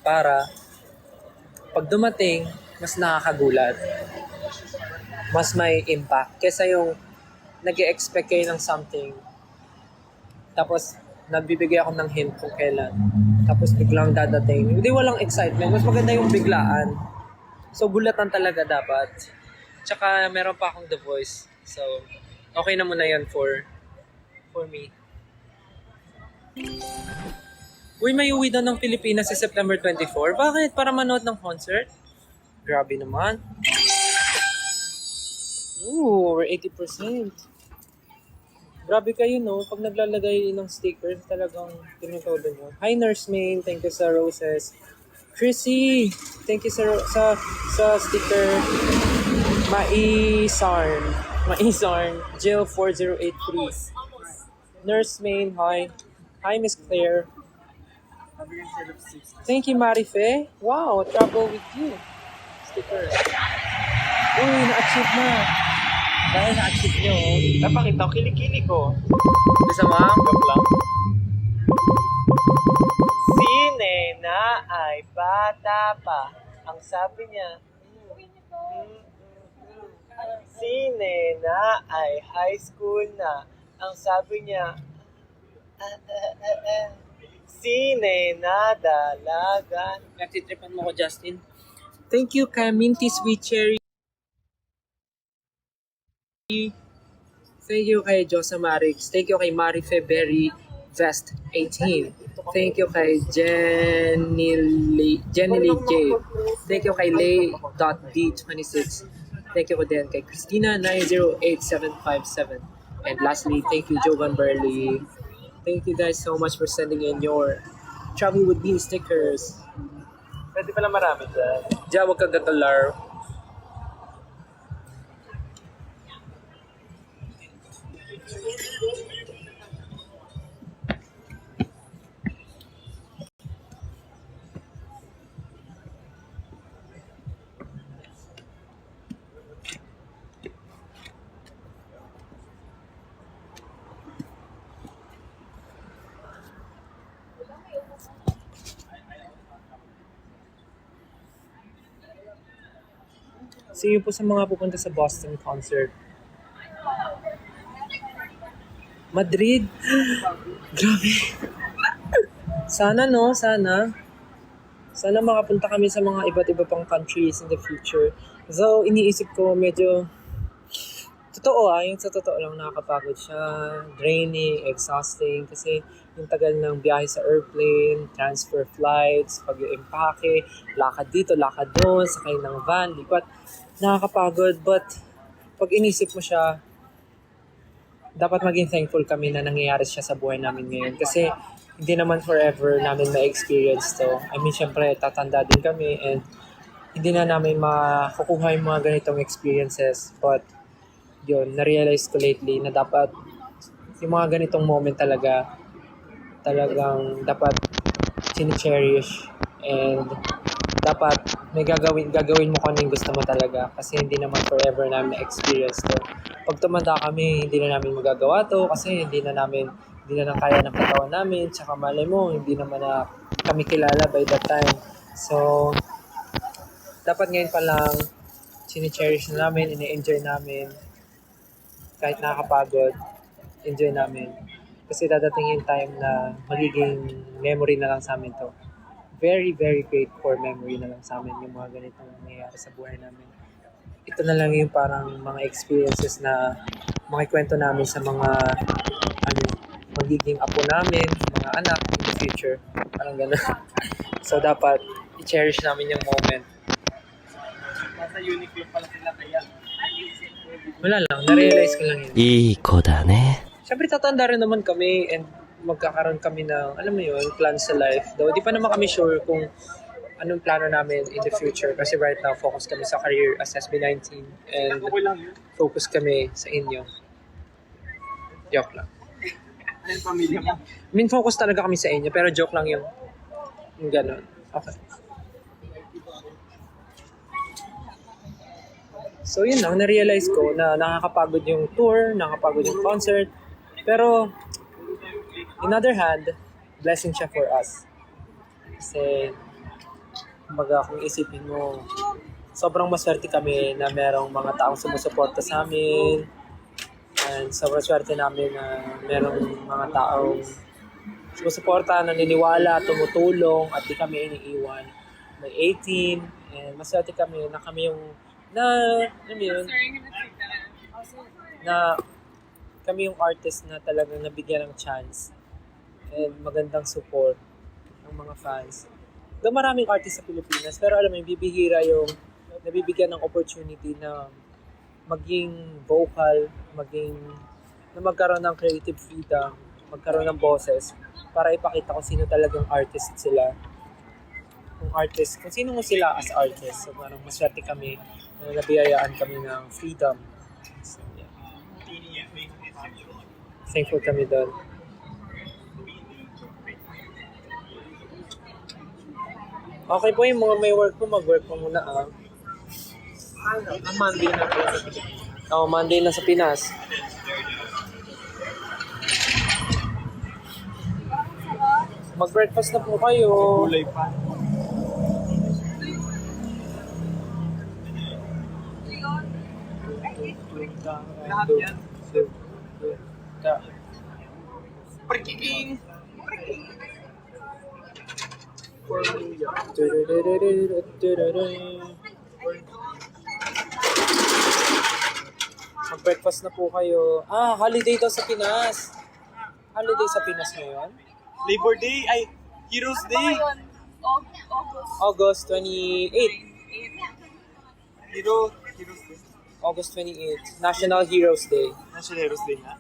para pag dumating, mas nakakagulat. Mas may impact. Kesa yung nag-expect kayo ng something, tapos nagbibigay ako ng hint kung kailan. Tapos biglang dadating. Hindi walang excitement. Mas maganda yung biglaan. So, gulatan talaga dapat. Tsaka meron pa akong The Voice. So, okay na muna yan for me. Uy, may uwi daw ng Pilipinas sa September 24. Bakit? Para manood ng concert? Grabe naman. Ooh, we're 80%. Grabe kayo, no? Pag naglalagay ng stickers, talagang tinutodo nyo. Hi, Nurse Main. Thank you sa roses. Chrissy, thank you sa sticker. Maisarn. Jill 4083. Nurse Main, hi. Hi, Miss Claire. Thank you, Marife. Wow, travel with you. Sticker. Uy, na-achieve na. Dahil na-achieve nyo. Napakita ko, kilikili ko. Bisa mo? Joke lang. Si Nena ay bata pa. Ang sabi niya, si Nena ay high school na. Ang sabi niya, si Nena dalagan. Nagtitripan mo ko, Justin. Thank you kay Minty Sweet Cherry. Thank you kay Josa Marix. Thank you kay Marife Berry Vest 18. Thank you kay Jenny Lee J. Thank you kay Lay.D26. Thank you din kay Christina 908757. And lastly, thank you Jovan Burley. Thank you guys so much for sending in your Travel with Me stickers. Pwede pala marami dyan. Diyan, huwag kang gatalar. See you po sa mga pupunta sa Boston concert. Madrid? Grabe. Sana no, sana. Sana makapunta kami sa mga iba't iba pang countries in the future. So, iniisip ko medyo totoo yung sa totoo lang nakakapagod siya. Draining, exhausting kasi yung tagal ng biyahe sa airplane, transfer flights, pag-impake, lakad dito, lakad doon, sakay ng van, lipat. Nakakapagod, but pag inisip mo siya, dapat maging thankful kami na nangyayari siya sa buhay namin ngayon. Kasi hindi naman forever namin ma-experience to. I mean, syempre, tatanda din kami and hindi na namin makukuha yung mga ganitong experiences. But yun, na-realize ko lately na dapat yung mga ganitong moment talagang dapat cherish and dapat may gagawin mo kung ano yung gusto mo talaga kasi hindi naman forever namin experience to. Pag tumanda kami, hindi na namin magagawa to kasi hindi na kaya ng katawan namin, tsaka malay mo, hindi naman na kami kilala by that time. So, dapat ngayon pa lang cherish na namin, ini-enjoy namin kahit nakakapagod, enjoy namin. Kasi dadating yung time na magiging memory na lang sa amin to. Very, very great core memory na lang sa amin yung mga ganitong nangyayari sa buhay namin. Ito na lang yung parang mga experiences na makikwento namin sa mga magiging apo namin, mga anak in the future. Parang gano'n. So, dapat i-cherish namin yung moment. Nasa Uniqlo pala sila kaya. Wala lang, na-realize ko lang yun. いい子だね。 Siyempre, tatanda rin naman kami and magkakaroon kami ng, alam mo yun, plans sa life. Though, di pa naman kami sure kung anong plano namin in the future. Kasi right now, focus kami sa career as SB19 and focus kami sa inyo. Joke lang. Yung pamilya mo. I mean, focus talaga kami sa inyo, pero joke lang yung gano'n. Okay. So, yun lang, na-realize ko na nakakapagod yung tour, nakakapagod yung concert. Pero, in other hand, blessing siya for us. Kasi, Kumbaga, kung isipin mo, sobrang maswerte kami na merong mga taong sumusuporta sa amin. And sobrang swerte namin na merong mga taong sumusuporta, naniniwala, tumutulong, at di kami iniiwan. May 18, and maswerte kami na kami yung, alam mo yun, na kami yung artist na talagang nabigyan ng chance and magandang support ng mga fans. Though maraming artist sa Pilipinas, pero alam mo yung bibihira yung nabibigyan ng opportunity na maging vocal, na magkaroon ng creative freedom, magkaroon ng boses para ipakita kung sino talagang artist sila. Kung sino mo sila as artist. So parang maswerte kami na nabiyayaan kami ng freedom. So, yeah. Thankful kami doon. Okay po, yung mga may work po, mag-work po muna Monday na po sa Pilipinas. Monday na sa Pinas. Mag-breakfast na po kayo. Kulay pa. Lahat yan. Prikiking! Mag-breakfast na po kayo. Holiday daw sa Pinas. Holiday sa Pinas ngayon? Labor Day, ay, Heroes Day. August 28. Heroes Day. August 28. National Heroes Day. National Heroes Day nga.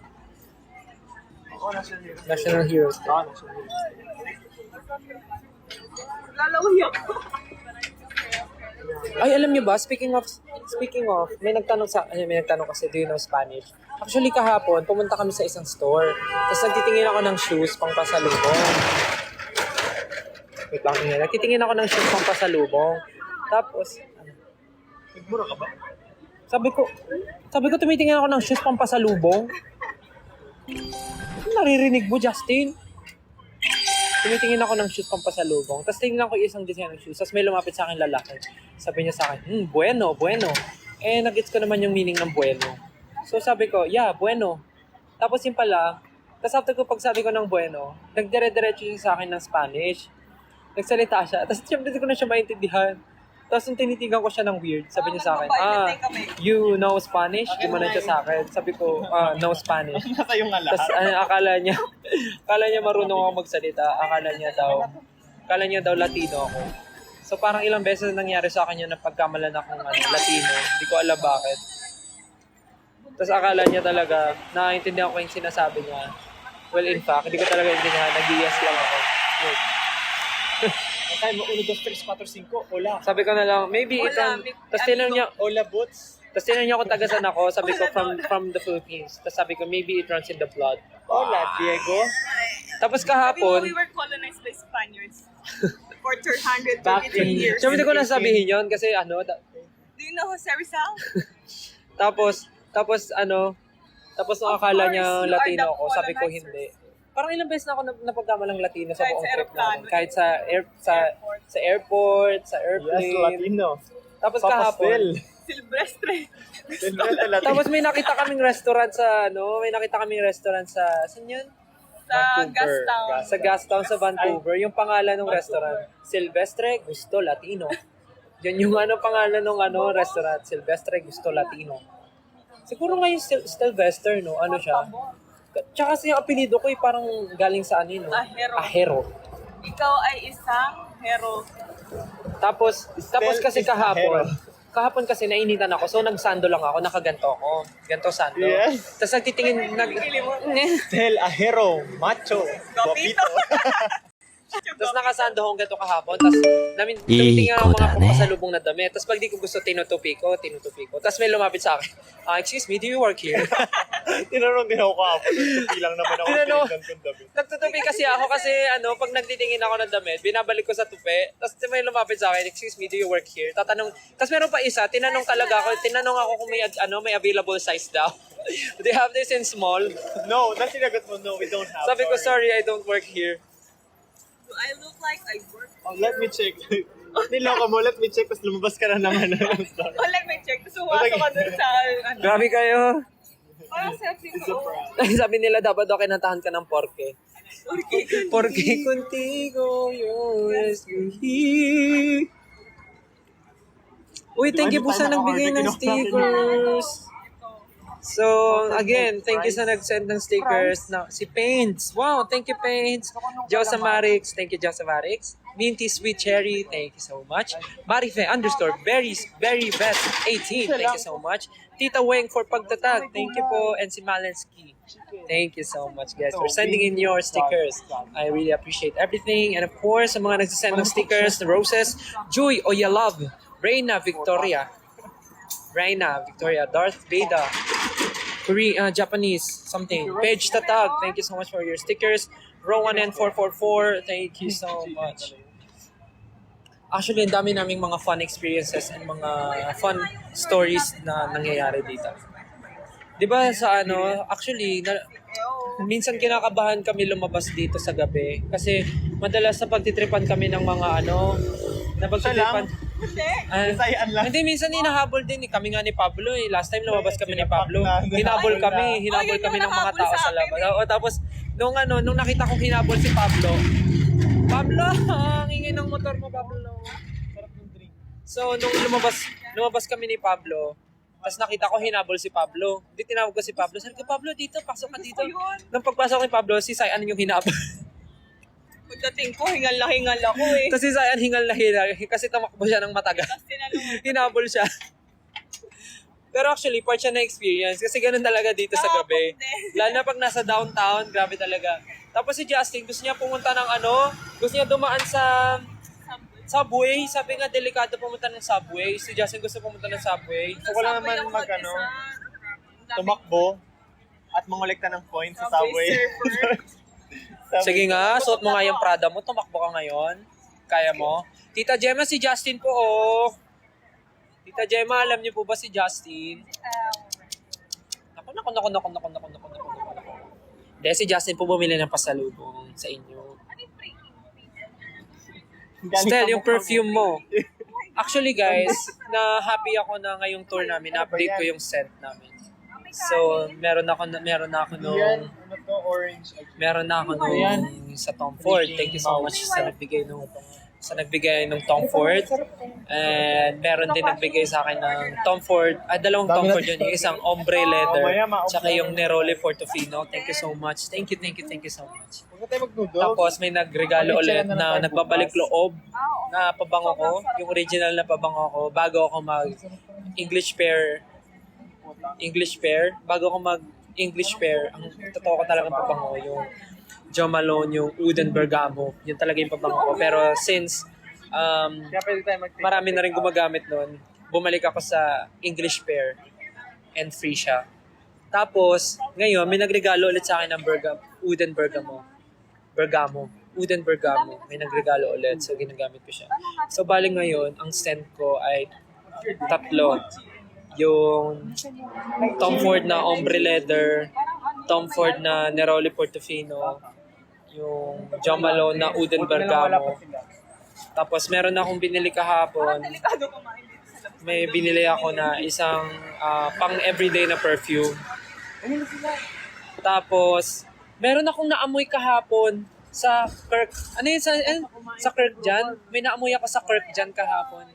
Oo, National Heroes Day. National Heroes Day. National Heroes Day. Lalawi ako. Ay, alam niyo ba, speaking of, may nagtanong kasi, do you know Spanish? Actually, kahapon, pumunta kami sa isang store. Tapos nagtitingin ako ng shoes pang pasalubong. Wait lang, nagtitingin ako ng shoes pang pasalubong. Tapos, Nagmura ka ba? sabi ko, tumitingin ako ng shoes pang pasalubong. Naririnig mo, Justin? Tumitingin ako ng shoes pang pasalubong. Tapos tingnan ko yung isang design ng shoes. Tapos may lumapit sa akin lalaki. Sabi niya sa akin, bueno. Eh, nag-gets ko naman yung meaning ng bueno. So sabi ko, yeah, bueno. Tapos yun pala, tapos after ko pagsabi ko ng bueno, nagdire-diretso siya sa akin ng Spanish. Nagsalita siya. Tapos syempre di ko na siya maintindihan. Tapos nung tinitigan ko siya ng weird, sabi niya sa akin, you know Spanish? Gumanon siya sa akin. Sabi ko, no Spanish. Nasa yung nga Tapos lahat. akala niya marunong ako magsalita. Akala niya daw Latino ako. So parang ilang beses nangyari sa akin yun na pagkamalan akong Latino. Hindi ko alam bakit. Tapos akala niya talaga, nakaintindihan ko yung sinasabi niya. Well, in fact, hindi ko talaga intindihan. Nag-yes lang ako. Wait. Kaya mo, 1, 2, 3, 4, 5, hola. Sabi ko na lang, maybe tapos tinanong niya, Hola, boots. tapos tinanong niya kung taga saan ako. Sabi ko, from the Philippines. Tapos sabi ko, maybe it runs in the blood. Hola, Diego. Tapos Sabi mo, kahapon, we were colonized by Spanians for 133 Back in- years. siyempre hindi ko na sabihin yun kasi Do you know Jose Rizal? tapos nung akala Of niya course, you Latino are the ako, sabi ko colonizers. hindi. Parang ilang beses na ako napagkamalang Latino sa Kahit buong sa trip aeroplano. namin. Kahit sa airport, sa Yes, airplane. Latino. Tapos Papastel. kahapon, Silvestre. Silvestre Latino. tapos may nakita kaming restaurant sa saan yun? Sa Vancouver. Gastown. Sa Gastown sa Vancouver. Yung pangalan ng restaurant, Silvestre Gusto Latino. Yan yung pangalan ng restaurant, Silvestre Gusto Latino. Siguro nga yung Sylvester, no? Ano siya? Tsaka kasi yung apelido ko parang galing sa no? Ahero. Ahero. Ikaw ay isang hero. Tapos kasi is kahapon kasi nainitan ako. So nagsando lang ako, nakaganto ako. Ganto sando. Yes. Tapos nagtitingin, Tell a hero, macho, guapito. Tapos nakasando akong ganito kahapon. Tapos tumitingin ako mga papasalubong na damit. Tapos pag di ko gusto, tinutupi ko. Tapos may lumapit sa akin. Excuse me, do you work here? Tinanong din ako kahapon. Tupi lang naman ako. Tinanong- Tinanong kong damit. Nagtutupi kasi ako kasi pag nagtitingin ako ng damit, binabalik ko sa tupi. Tapos may lumapit sa akin, excuse me, do you work here? Tapos meron pa isa, tinanong ako kung may available size daw. Do they have this in small? No, that's sinagot mo. No, we don't have. Sabi ko, sorry, I don't work here. Do I look like I work? Oh, let me check. Niloko mo, let me check, tapos lumabas ka na naman. Oh, let me check. Tapos umasok ka dun sa, ano. Grabe kayo. Parang selfie ko. Sabi nila dapat daw kinantahan ka ng porke. Porque contigo yo escogí. Uy, thank you po sa nagbigay ng stickers. So, again, thank you sa nag-send ng stickers. Na, si Paints. Wow, thank you, Paints. Josa Marix. Thank you, Josa Marix. Minty Sweet Cherry. Thank you so much. Marife _ Berry Vet 18. Thank you so much. Tita Weng for pagtatag. Thank you po. And si Malensky. Thank you so much, guys, for sending in your stickers. I really appreciate everything. And of course, sa mga nagsasend ng stickers, the roses, Joy Oyalove, Reina Victoria, Darth Vader, Korean, Japanese, something. Page Tatag, thank you so much for your stickers. Rowan N444, thank you so much. Actually, ang dami naming mga fun experiences and mga fun stories na nangyayari dito. Di ba sa actually, minsan kinakabahan kami lumabas dito sa gabi kasi madalas sa pagtitripan kami ng mga na pagtitripan. Bisayaan lang. Hindi, minsan hinahabol din. Kami nga ni Pablo eh. Last time lumabas kami ni Pablo. Hinabol kami ng mga tao sa labas. O, tapos, nung nakita kong hinabol si Pablo, ang ingay ng motor mo, Pablo. Sarap ng drink. So, nung lumabas kami ni Pablo, tapos nakita ko hinabol si Pablo. Hindi tinawag ko si Pablo. Sabi ko, Pablo, dito, pasok ka dito. Nung pagpasok ni Pablo, si Sayan yung hinabol. Pagdating ko, hingal ako eh. Tapos si Sayan hingal kasi tumakbo siya ng matagal. Tapos tinanong Hinabol siya. Pero actually, part siya na experience. Kasi ganun talaga dito sa gabi. Lalo na pag nasa downtown, grabe talaga. Tapos si Justin, gusto niya pumunta ng gusto niya dumaan sa subway. Sabi nga, delikado pumunta ng subway. Si Justin gusto pumunta ng subway. So, wala naman tumakbo at mangolekta ng points sa subway. Sige nga, suot mo nga yung Prada mo. Tumakbo ka ngayon. Kaya mo. Tita Gemma, si Justin po, oh. Tita Gemma, alam niyo po ba si Justin? Naku. Hindi, si Justin po bumili ng pasalubong sa inyo. Stel, yung perfume mo. Actually guys, na happy ako na ngayong tour namin, na-update ko yung scent namin. So, meron na ako nung sa Tom Ford. Thank you so much sa nagbigay nung Tom Ford. And meron din nagbigay sa akin ng Tom Ford. Dalawang Tom Ford yun. Yung isang ombre leather. Tsaka yung Neroli Portofino. Thank you so much. Thank you so much. Tapos may nagregalo ulit na nagbabalik loob na pabango ko. Yung original na pabango ko. Bago ako mag-English pair. Ang totoo ko talagang pabango. Yung Jo Malone, yung Oud and Bergamo. Yun talaga yung pabango ko. Pero since marami na rin gumagamit nun, bumalik ako sa English pair and free siya. Tapos, ngayon, may nagregalo ulit sa akin ng Oud and Bergamo. Oud and Bergamo. May nagregalo ulit. So, ginagamit ko siya. So, bali ngayon, ang scent ko ay 3. Yung Tom Ford na ombre leather, Tom Ford na Neroli Portofino, yung Jo Malone na Oud and Bergamo. Tapos meron akong binili kahapon. May binili ako na isang pang everyday na perfume. Tapos meron akong naamoy kahapon sa Kirk. Sa Kirk dyan? May naamoy ako sa Kirk dyan kahapon.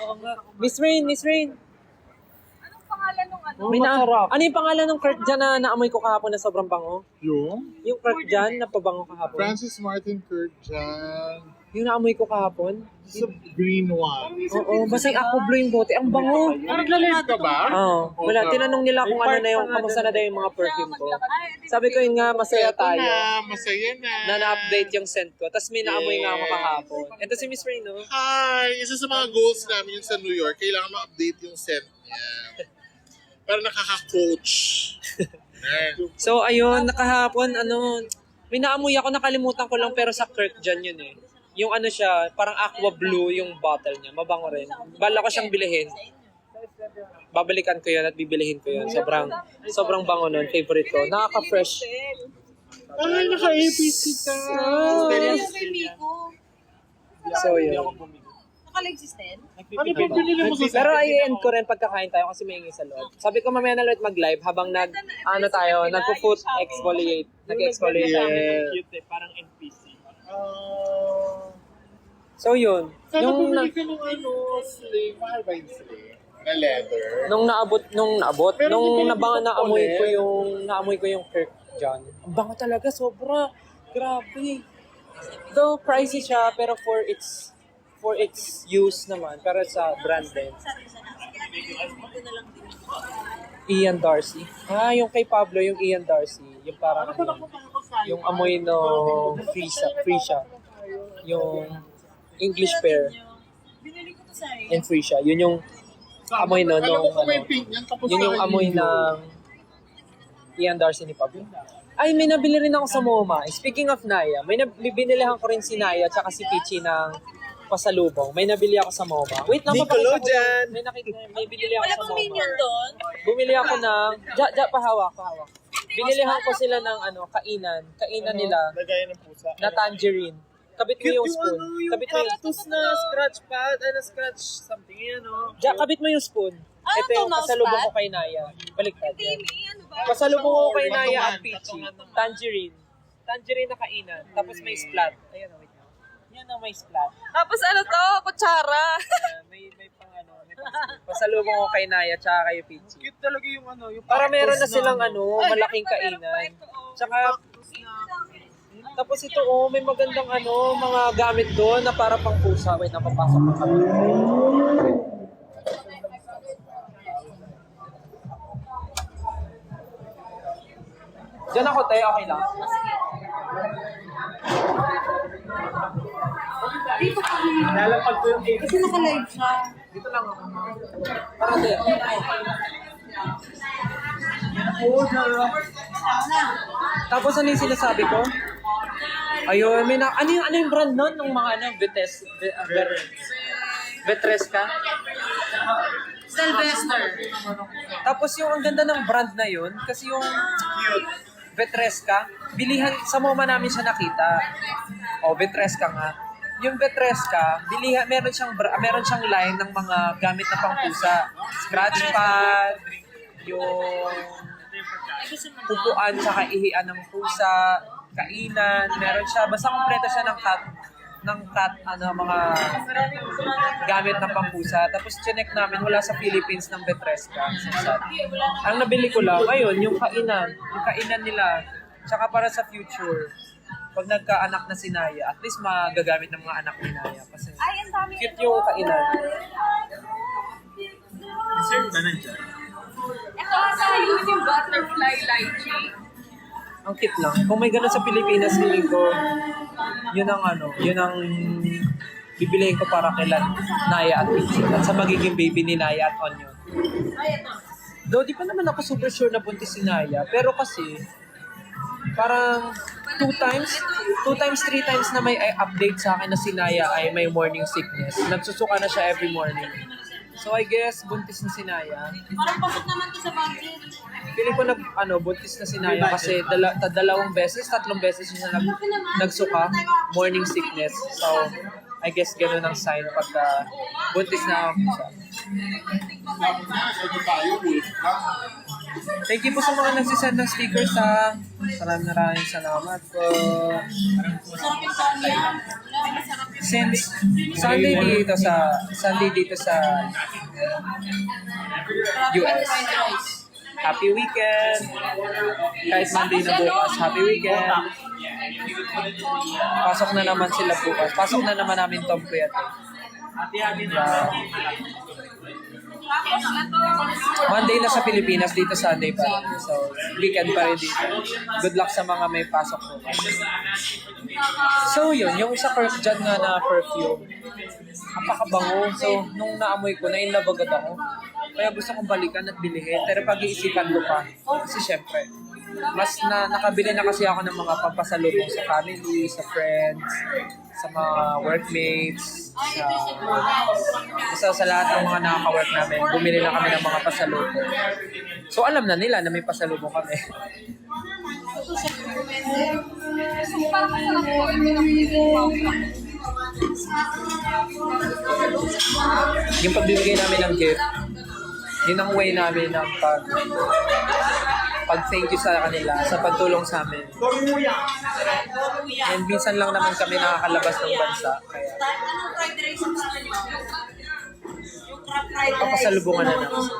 Oo nga. Miss Rain. Ano yung pangalan ng Kirk dyan na naamoy ko kahapon na sobrang bango? Yung Kirk dyan na pabango kahapon? Francis Martin Kirk dyan. Yung naamoy ko kahapon? Sa green one. Oo, basta ako blue yung bote. Ang bango. Nag-live ka ba? Oo. Wala, tinanong nila kung ano na yung, kamusta na daw yung mga perfume ko. Sabi ko yun nga, masaya tayo. Masaya na. Na na-update yung scent ko. Tapos may naamoy nga ako kahapon. And to si Miss Rain, no? Hi! Isa sa mga goals namin yung sa New York, kailangan ma-update yung scent niya. Para nakaka-coach. So, ayun, nakahapon, may naamoy ako, nakalimutan ko lang, pero sa Kirk dyan yun eh. Yung siya, parang aqua blue yung bottle niya. Mabango rin. Bala ko siyang bilihin. Babalikan ko yun at bibilihin ko yun. Sobrang bango nun. Favorite ko. Nakaka-fresh. Ay, naka-APC ka. So, yun. Naka-live system? Ano ba binili mo sa Pero i-end ko rin pagkakain tayo kasi may sa loob. Sabi ko mamaya na ulit mag-live habang nagpo-foot exfoliate. Nag-exfoliate tayo. Cute eh, parang NPC. So yun. Sana Yung bumili ka ng sling. Mahal ba yung sling? Na leather? nung Pero nung di ba naamoy ko yung Kirk John. Ang bango talaga, sobra. Grabe. Though pricey siya pero for its use naman, pero sa brand din. Ian Darcy. Yung kay Pablo, yung Ian Darcy. Yung parang yung amoy no free siya. Yung English pear Binili ko to sa and free siya. Yun yung amoy no, Alam ko kung may ano, pink yan, tapos yun yung amoy ng Ian Darcy ni Pablo. Ay, may nabili rin ako sa MoMA. Speaking of Naya, may binilihan ko rin si Naya tsaka si Pichi ng pasalubong. May nabili ako sa MoMA. Wait lang, papakita ko yun. May binili ako Wala sa bang MoMA. minion doon? Bumili ako ng... pahawak. Binilihan ko sila ng kainan nila Lagayan ng pusa. na tangerine. Kabit mo yung spoon. Kabit mo yung cactus na scratch pad, scratch something yan, no? kabit mo yung spoon. Ah, Ito ito, yung pasalubong mousepad? ko kay Naya. Baliktad yan. Timmy, ano ba? Pasalubong ko kay Naya Patungan, at Peachy. patungan. Tangerine. Tangerine na kainan. Tapos may splat. Ayan, wait lang. Yan ang may splat. Tapos ano to? Kutsara. May pang may pang pasalubong ko kay Naya tsaka kay Peachy. Cute talaga yung yung Para meron na cactus silang malaking kainan. Tsaka tapos ito may magandang mga gamit doon na para pang pusa. Wait, napapasok na kami. Diyan ako, tayo, okay lang. Lalapag ko yung cake. Kasi naka-live siya. Dito lang ako. Para tayo. Tapos ano yung sinasabi ko? Ayun, ano yung brand nun ng mga Vetresca? Sylvester. Tapos yung ang ganda ng brand na yun, kasi yung Vetresca, bilihan, sa MoMA namin siya nakita. Vetresca nga. Yung Vetresca, meron siyang line ng mga gamit na pangpusa. Scratch pad, yung pupuan sa ihian ng pusa, kainan, meron siya, basta kompleto siya ng mga gamit ng pampusa. Tapos chinek namin, wala sa Philippines ng Vetresca. Ang nabili ko lang, ayun, yung kainan nila, tsaka para sa future, pag nagkaanak na si Naya, at least magagamit ng mga anak ni Naya. Kasi cute yung kainan. Dessert ba nandiyan? Ito ata yung butterfly lychee. Ang cute lang. Kung may ganun sa Pilipinas, feeling ko, yun ang bibilihin ko para kay Naya at Pichi. At sa magiging baby ni Naya at Onion. Though, di pa naman ako super sure na buntis si Naya. Pero kasi, parang 3 times na may update sa akin na si Naya ay may morning sickness. Nagsusuka na siya every morning. So I guess, buntis na si Naya. Parang pasok naman to sa budget. Feeling ko buntis na si Naya kasi tatlong beses siya nagsuka, morning sickness. So, I guess ganun ang sign pagka buntis na siya. Thank you po sa mga nagsisend ng stickers ha. Maraming salamat po. Masarap yung kanya. Since Sunday dito sa US. Happy weekend! Kahit Monday na bukas, happy weekend! Pasok na naman sila bukas. Pasok na naman namin Tom Kuyate. Monday na sa Pilipinas, dito Sunday pa rin. So, weekend pa rin dito. Good luck sa mga may pasok bukas. So yun, yung sa dyan nga na perfume, napakabango. So, nung naamoy ko, na-inlove agad ako. Kaya gusto kong balikan at bilhin. Pero pag-iisipan ko pa. Kasi syempre, nakabili na kasi ako ng mga pampasalubong sa family, sa friends, sa mga workmates, sa lahat ng mga nakaka-work namin. Bumili na kami ng mga pasalubong. So, alam na nila na may pasalubong kami. Yung pagbibigay namin ng gift, yun ang way namin ng pag thank you sa kanila, sa pagtulong sa amin. And minsan lang naman kami nakakalabas ng bansa. Kaya Anong fried rice ang gusto niyo? Yung crab fried rice. papasalubungan na namin.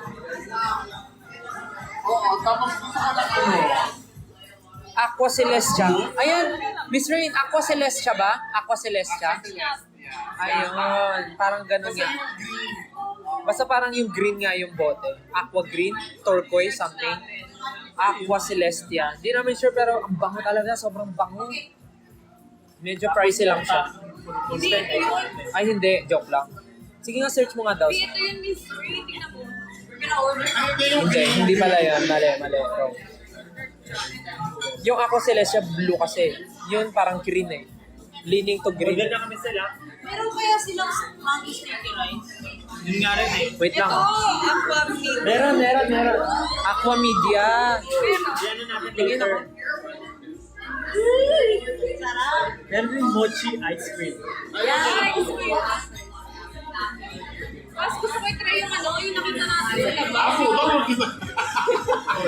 Aqua Celestia. Ayan, Miss Rain, Aqua Celestia ba? Aqua Celestia? Ayun, parang ganun nga. Basta parang yung green nga yung bote. Aqua green, turquoise, something. Aqua Celestia. Hindi namin sure pero ang bango talaga, sobrang bango. Medyo pricey lang siya. Hindi ito yun. Ay hindi, joke lang. Sige nga, search mo nga daw. Hindi ito yun, Miss Ray. Tingnan mo. We're gonna order. Hindi pala yan. Mali. Wrong. Yung Aqua Celestia blue kasi. Yun parang green eh. Leaning to green. Maganda kami sila. Meron kaya silang mango sticky rice? Yun nga rin eh. Wait lang. Ito, aqua meat. Meron. Aqua Media. Yan na natin Tingin later. ako. Sarap. Meron rin mochi ice cream. Yan, gusto ko yun. Mas gusto ko i-try yung yung nakita natin sa labas.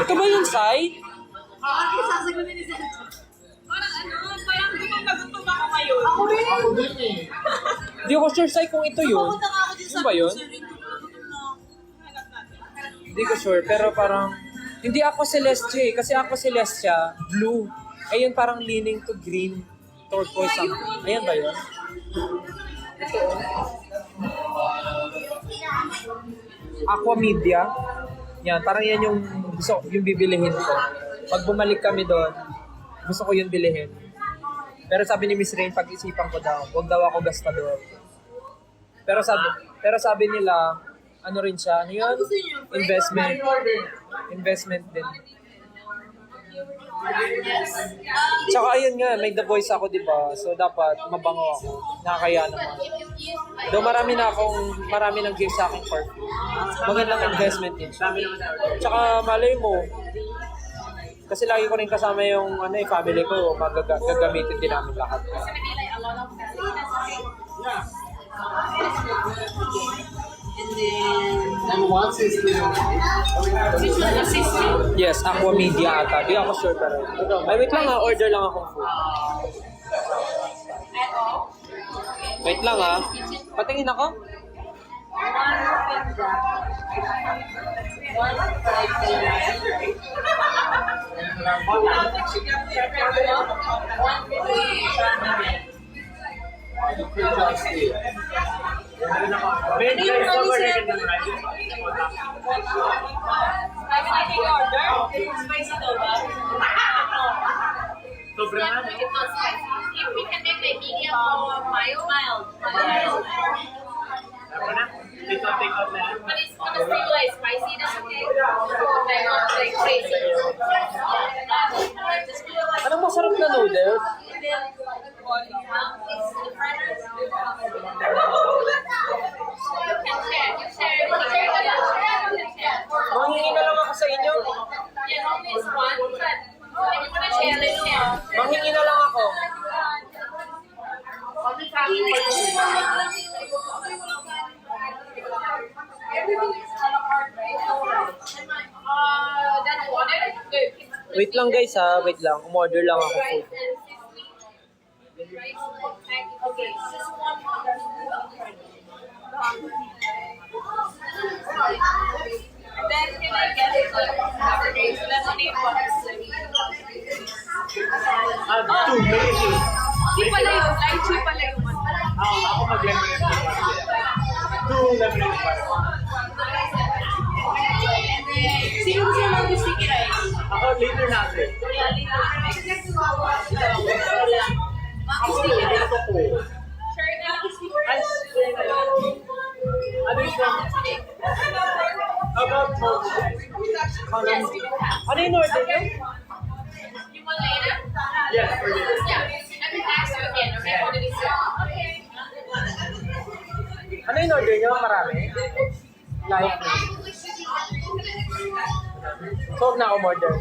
Ito ba yung Sai? Bakit sasagutin ni Sergio? Parang parang gutom na gutom ako ngayon. Ako rin. Ako din eh. Hindi ako sure Sai kung ito yun. Pumunta nga ako din Yun ba yun? Gutom na ako. Hanap natin. Hindi ko sure pero parang hindi Aqua Celestia eh. Kasi Aqua Celestia blue. Ayun parang leaning to green, turquoise something. Ayan ba yun? Ito. Aqua Media. Yan, parang yan yung gusto, yung bibilihin ko. Pag bumalik kami doon, gusto ko yun bilihin. Pero sabi ni Miss Rain, pag-isipan ko daw, huwag daw ako gastador. Pero sabi nila, ano rin siya, ano yun? Investment. Investment din. Tsaka ayun nga, may The Voice ako, di ba? So dapat mabango ako. Nakakaya naman. Though marami nang give sa akin perfume. Magandang investment din siya. Tsaka malay mo, kasi lagi ko rin kasama yung family ko, gagamitin din namin lahat. And once is the... Yes, Aqua Media ata. Di ako sure pero. Ay, wait lang order lang akong food. Wait lang Patingin ako. May guys over here can rice. Spicy daw ba? Sobrang ano. It's not spicy. If we can make it medium or mild. Ako na. Take out na. But it's gonna stay like spicy, that's okay. Like not like crazy. Anong masarap na noodles? The fried rice. You can share. You share. You share. Manghingi na lang ako sa inyo. Yeah, only is one, but if you wanna share, let's share. Manghingi na lang ako. That's water. Good. Wait lang guys wait lang. Umorder lang ako food. Okay, just one more. Then can I get it like lemonade water? Two, maybe two. Hindi pala yun. Lychee pala yung ano. Ako mag-lemonade. Two lemonade bar. Sino gusto lang yung sticky rice? Ako later natin. Yeah, later. Mango sticky rice. Ito po. Sure na. Ay, ano yung about mochi? Yes, we do have. Ano yung order niyo? You want later? Yes, for later. Yeah. Let me ask you again, okay? For the dessert. Okay. Ano yung order niyo? Marami? Like, so huwag na ako order.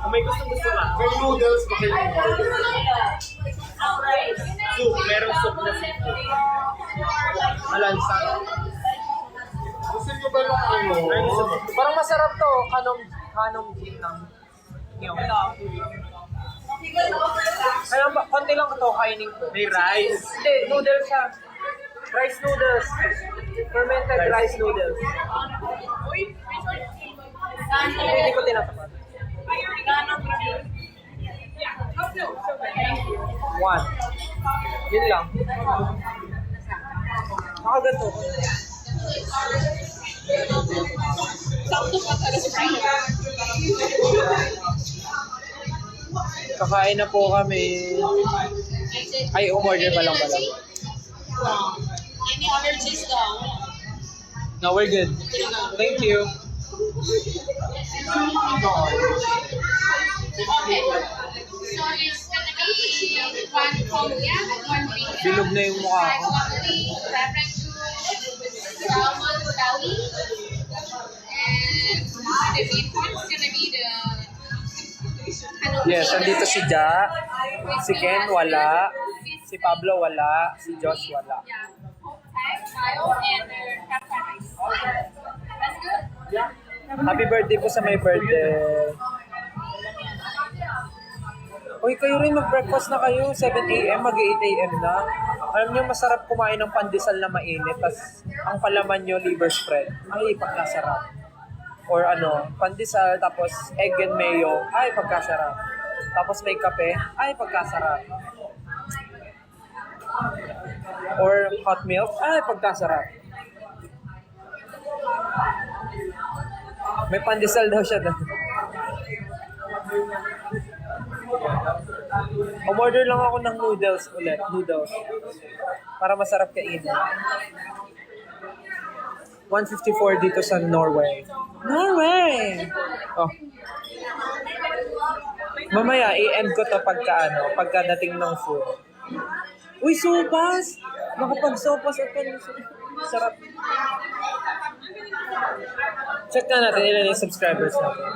Kung may gusto ka. May noodles, bakit Alright. Soup, merong soup na seafood. Malansa. Gusto nyo ba ng ano? Parang masarap to. Kanong ginang. Yung. Kaya konti lang ito kainin ko. May rice. Hindi, noodles siya. Rice noodles. Fermented rice noodles. Hindi ko tinatapat. 1. Yun lang. Nakaganto. Kakain na po kami. Ay, umorder pa lang pala. Any allergies daw? No, we're good. Thank you. Okay. So it's gonna be one Korea, one green. Bilog na yung mukha ko. Pepper juice, salmon belly, and the beef one is gonna be the. Yes, andito si Ja. Si Ken, wala. Si Pablo, wala. Si Josh, wala. Yeah. Kyle and pepper rice. That's good. Happy birthday po sa may birthday. Uy, kayo rin mag-breakfast na kayo. 7 a.m., mag-8 a.m. na. Alam nyo, masarap kumain ng pandesal na mainit. Tapos, ang palaman nyo, liver spread. Ay, pagkasarap. Or ano, pandesal, tapos egg and mayo. Ay, pagkasarap. Tapos may kape. Ay, pagkasarap. Or hot milk. Ay, pagkasarap. May pandesal daw siya doon. Umorder lang ako ng noodles ulit. Noodles. Para masarap kainin. 154 dito sa Norway. Norway! Oh. Mamaya, i-end ko to pagkadating ng food. Uy, sopas! Makapag-sopas ako. Sarap. Check na natin ilan yung subscribers natin.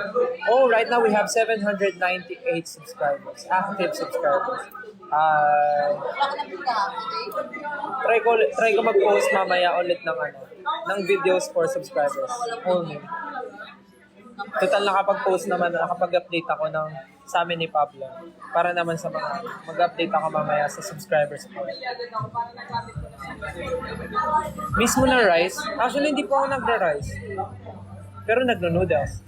Oh, right now we have 798 subscribers. Active subscribers. Try ko mag-post mamaya ulit ng videos for subscribers. Only. Total nakapag-post naman, nakapag-update ako ng sa amin ni Pablo. Para naman sa mga mag-update ako mamaya sa subscribers ko. Miss mo na rice? Actually, hindi po ako nagra-rice. Pero nagno-noodles.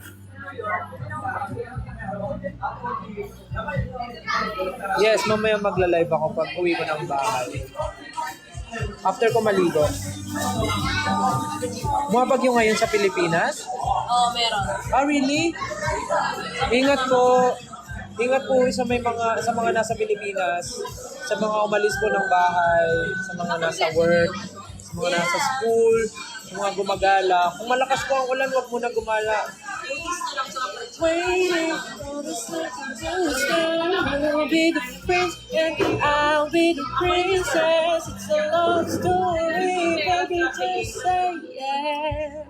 Yes, mamaya magla-live ako pag uwi ko ng bahay. After ko maligo. Bumabagyo ngayon sa Pilipinas? Oh, meron. Ah, really? Ingat po. Ingat po sa mga nasa Pilipinas, sa mga umalis po ng bahay, sa mga nasa work, sa mga nasa school, sa mga gumagala. Kung malakas po ang ulan, huwag muna gumala. Waiting for the second to start. You'll be the prince and I'll be the princess. It's a love story, baby, just say yes.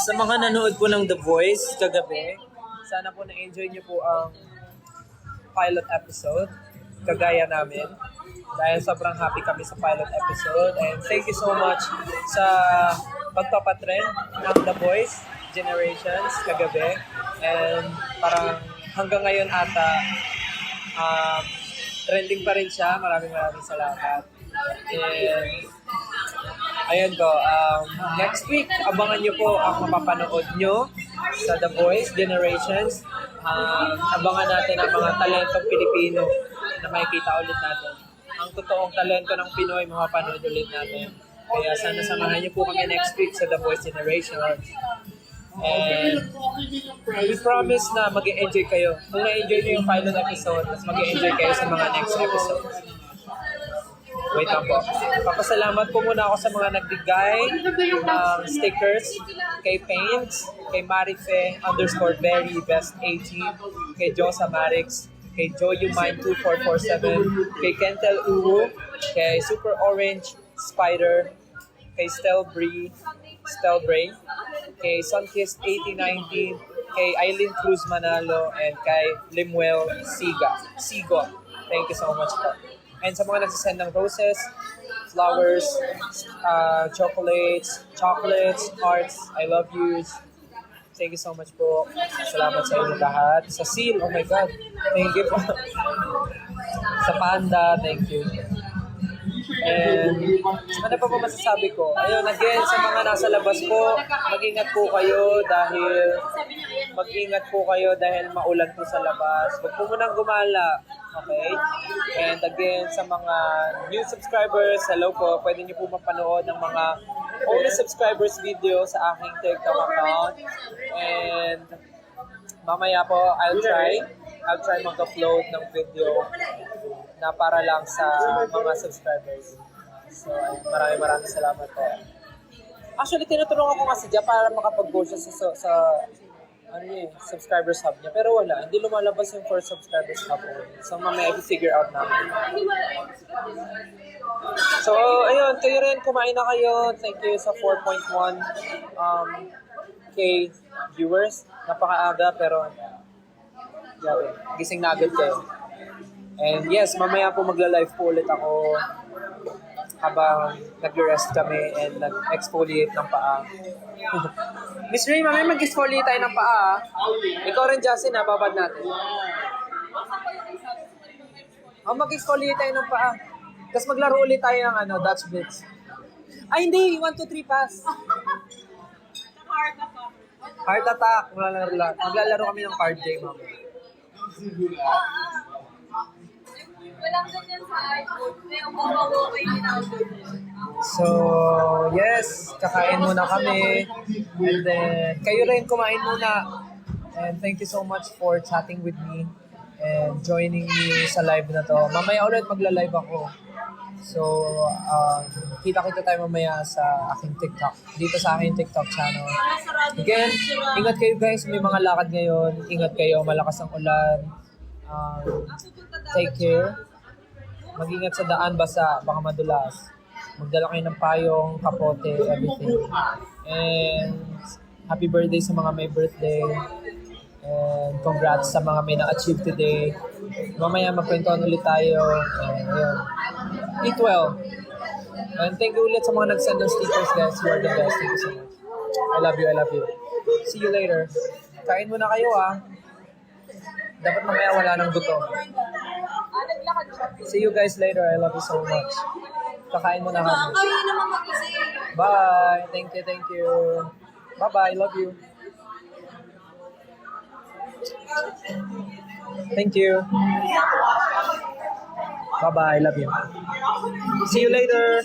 Sa mga nanood po ng The Voice kagabi, sana po na-enjoy niyo po ang pilot episode, kagaya namin. Dahil sobrang happy kami sa pilot episode. And thank you so much sa pagpapatrend ng The Voice Generations kagabi. And parang hanggang ngayon ata, trending pa rin siya. Maraming salamat. And ayun po, next week, abangan nyo po ang mapapanood nyo sa The Voice Generations. Abangan natin ang mga talentong Pilipino na makikita ulit natin. Ang totoong talento ng Pinoy, mapapanood ulit natin. Kaya sana samahan nyo po kami next week sa The Voice Generations. And we promise na mag-e-enjoy kayo. Kung na-enjoy nyo yung pilot episode, mas mag-e-enjoy kayo sa mga next episodes. Wait lang po. Papasalamat po muna ako sa mga nagbigay ng stickers kay Paints, kay Marife _Berry Best 18, kay Josa Marix, kay JoyuMine2447, kay Kentel Uru, kay Super Orange Spider, kay Stelbray, kay Sunkissed 8019, kay Eileen Cruz Manalo, and kay Limuel Sigo. Thank you so much po. And sa mga nagsasend ng roses, flowers, chocolates, hearts, I love yous. Thank you so much po. Salamat sa inyo lahat. Sa Seal, oh my God. Thank you po. Sa Panda, thank you. And ano pa po masasabi ko? Ayun, again, sa mga nasa labas po, mag-ingat po kayo dahil maulan po sa labas. Huwag po munang gumala. Okay? And again, sa mga new subscribers, hello po, pwede niyo po mapanood ng mga only subscribers video sa aking TikTok account. And mamaya po, I'll try mag-upload ng video na para lang sa mga subscribers. So, maraming salamat po. Actually, tinutulungan ko nga si Jia para makapag-go siya sa subscribers hub niya. Pero wala, hindi lumalabas yung for subscribers hub. So, mamaya i-figure out namin. So, ayun, kayo rin, kumain na kayo. Thank you sa 4.1 K viewers. Napakaaga, pero grabe, gising na agad kayo. And yes, mamaya po magla-live po ulit ako habang nag-rest kami and nag-exfoliate ng paa. Miss Ray, mamaya mag-exfoliate tayo ng paa. Ikaw rin, Justin, babad natin. Mag-exfoliate tayo ng paa. Tapos maglaro ulit tayo ng Dutch Blitz. Ay, hindi. 1, 2, 3, pass. Heart attack. Maglalaro kami ng card game, mamaya. Walang ganyan sa iPhone. May umawawa kayo ginagawa. So, yes, kakain muna kami. And then, kayo rin kumain muna. And thank you so much for chatting with me and joining me sa live na to. Mamaya ulit magla-live ako. So, kita-kita tayo mamaya sa aking TikTok. Dito sa aking TikTok channel. Again, ingat kayo guys. May mga lakad ngayon. Ingat kayo. Malakas ang ulan. Take care. Mag-ingat sa daan, basta baka madulas. Magdala kayo ng payong, kapote, everything. And happy birthday sa mga may birthday. And congrats sa mga may na-achieve today. Mamaya magkwentuhan ulit tayo. And yun. Eat well. And thank you ulit sa mga nag-send ng stickers guys. You are the best. Thank you so much. I love you. See you later. Kain muna kayo Dapat mamaya wala ng gutom. See you guys later. I love you so much. Kakain muna kami. Kaya naman mag-isip. Bye. Thank you. Bye-bye. Love you. Thank you. Bye-bye. Love you. See you later.